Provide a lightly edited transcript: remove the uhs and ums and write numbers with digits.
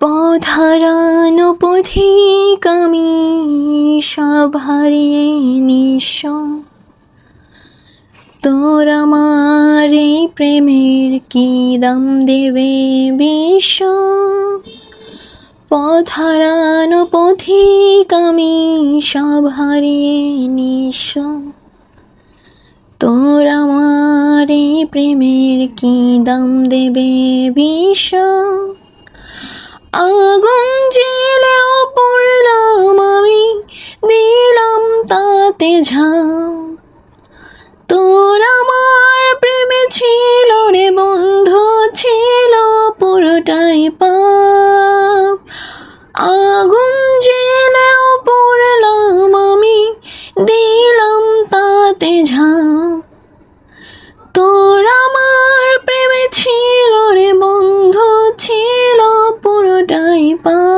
পথ হারানো পথিক আমি, সব হারিয়ে নিঃস্ব। তোর আমার এই প্রেমের কি দাম দেবে বিশ্ব? পথ হারানো পথিক আমি, সব হারিয়ে নিঃস্ব। তোর আমার এই প্রেমের কি দাম দেবে বিশ্ব? আগুন জ্বেলেও পড়লাম আমি, দিলাম তাতে ঝাঁপ। তোর আমার প্রেমে ছিল রে বন্ধু, ছিল পুরোটাই পাপ। আগুন জ্বেলেও পড়লাম আমি, দিলাম তাতে ঝাঁপ। তোর আমার প্রেমে ছিল রে বন্ধু, ছিল পুরোটাই পাপ।